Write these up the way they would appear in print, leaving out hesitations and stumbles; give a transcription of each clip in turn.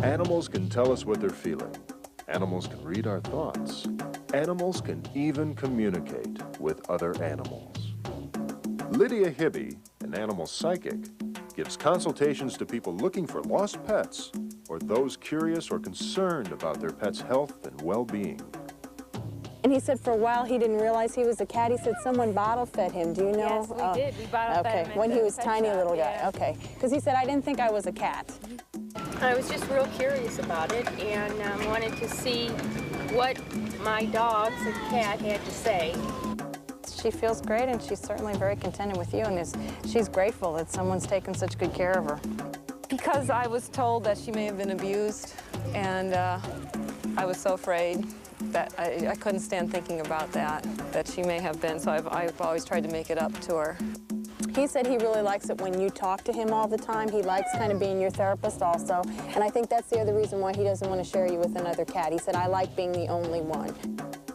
Animals can tell us what they're feeling. Animals can read our thoughts. Animals can even communicate with other animals. Lydia Hibby, an animal psychic, gives consultations to people looking for lost pets or those curious or concerned about their pet's health and well-being. And he said for a while he didn't realize he was a cat. He said someone bottle fed him. Do you know? Yes, we did. We bottle fed him when he was pet tiny shop, little guy. yeah. Okay. Because he said, I didn't think I was a cat. I was just real curious about it and wanted to see what my dog's a cat had to say. She feels great, and she's certainly very contented with you, and she's grateful that someone's taken such good care of her. Because I was told that she may have been abused, and I was so afraid that I couldn't stand thinking about that she may have been, so I've always tried to make it up to her. He said he really likes it when you talk to him all the time. He likes kind of being your therapist also, and I think that's the other reason why he doesn't want to share you with another cat. He said, I like being the only one.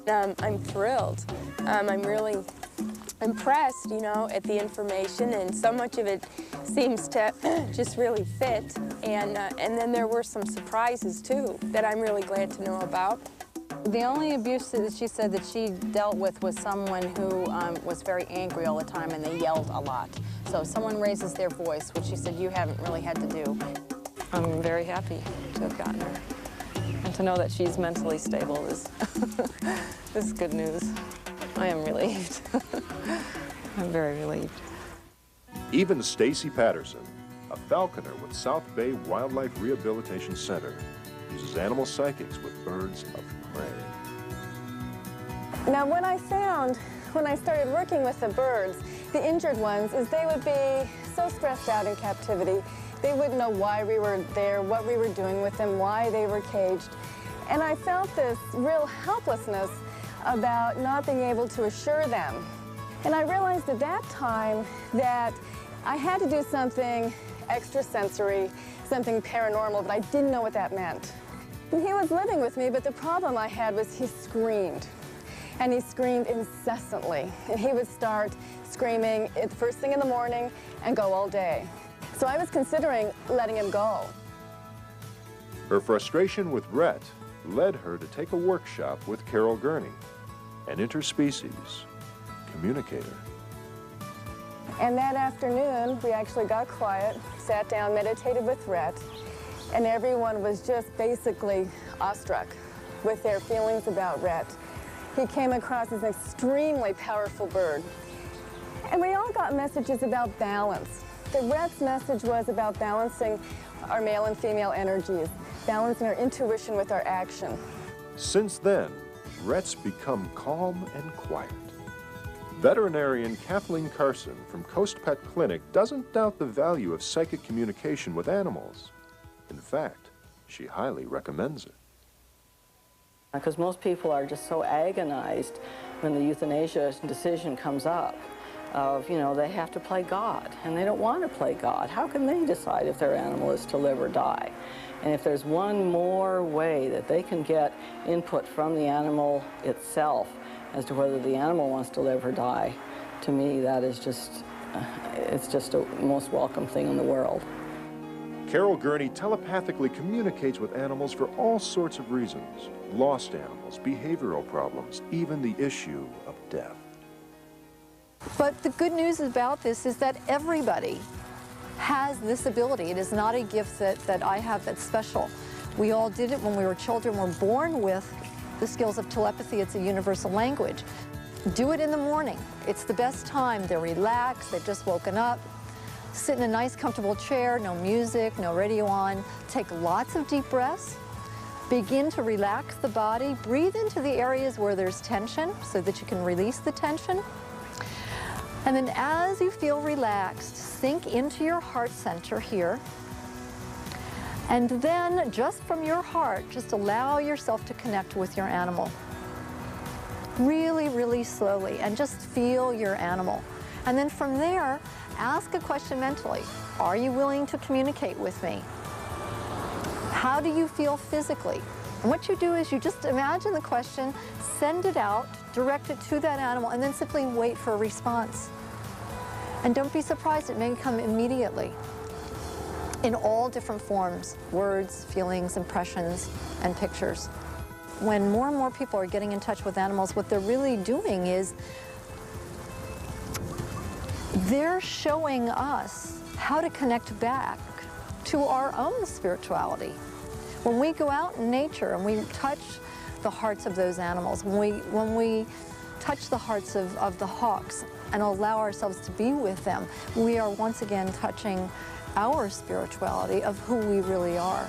I'm thrilled. I'm really impressed, you know, at the information, and so much of it seems to just really fit. And then there were some surprises, too, that I'm really glad to know about. The only abuse that she said that she dealt with was someone who was very angry all the time, and they yelled a lot. So if someone raises their voice, which she said you haven't really had to do. I'm very happy to have gotten her. And to know that she's mentally stable is, is good news. I am relieved. I'm very relieved. Even Stacy Patterson, a falconer with South Bay Wildlife Rehabilitation Center, uses animal psychics with birds of prey. Now what I found when I started working with the birds, the injured ones, is they would be so stressed out in captivity. They wouldn't know why we were there, what we were doing with them, why they were caged. And I felt this real helplessness about not being able to assure them. And I realized at that time that I had to do something extrasensory, something paranormal, but I didn't know what that meant. And he was living with me, but the problem I had was he screamed. And he screamed incessantly. And he would start screaming at the first thing in the morning and go all day. So I was considering letting him go. Her frustration with Rhett led her to take a workshop with Carol Gurney, an interspecies communicator. And that afternoon, we actually got quiet, sat down, meditated with Rhett, and everyone was just basically awestruck with their feelings about Rhett. He came across as an extremely powerful bird. And we all got messages about balance. The Rhett's message was about balancing our male and female energies, balancing our intuition with our action. Since then, Rhett's become calm and quiet. Veterinarian Kathleen Carson from Coast Pet Clinic doesn't doubt the value of psychic communication with animals. In fact, she highly recommends it. Because most people are just so agonized when the euthanasia decision comes up of, you know, they have to play God, and they don't want to play God. How can they decide if their animal is to live or die? And if there's one more way that they can get input from the animal itself as to whether the animal wants to live or die, to me that is just, it's just a most welcome thing in the world. Carol Gurney telepathically communicates with animals for all sorts of reasons. Lost animals, behavioral problems, even the issue of death. But the good news about this is that everybody has this ability. It is not a gift that I have that's special. We all did it when we were children. We're born with the skills of telepathy. It's a universal language. Do it in the morning. It's the best time. They're relaxed. They've just woken up. Sit in a nice, comfortable chair. No music, no radio on. Take lots of deep breaths. Begin to relax the body. Breathe into the areas where there's tension so that you can release the tension. And then as you feel relaxed, sink into your heart center here. And then just from your heart, just allow yourself to connect with your animal. Really, really slowly, and just feel your animal. And then from there, ask a question mentally. Are you willing to communicate with me? How do you feel physically? And what you do is you just imagine the question, send it out, direct it to that animal, and then simply wait for a response. And don't be surprised, it may come immediately. in all different forms, words, feelings, impressions, and pictures. When more and more people are getting in touch with animals, what they're really doing is they're showing us how to connect back to our own spirituality. When we go out in nature and we touch the hearts of those animals, when we touch the hearts of the hawks and allow ourselves to be with them, we are once again touching our spirituality of who we really are.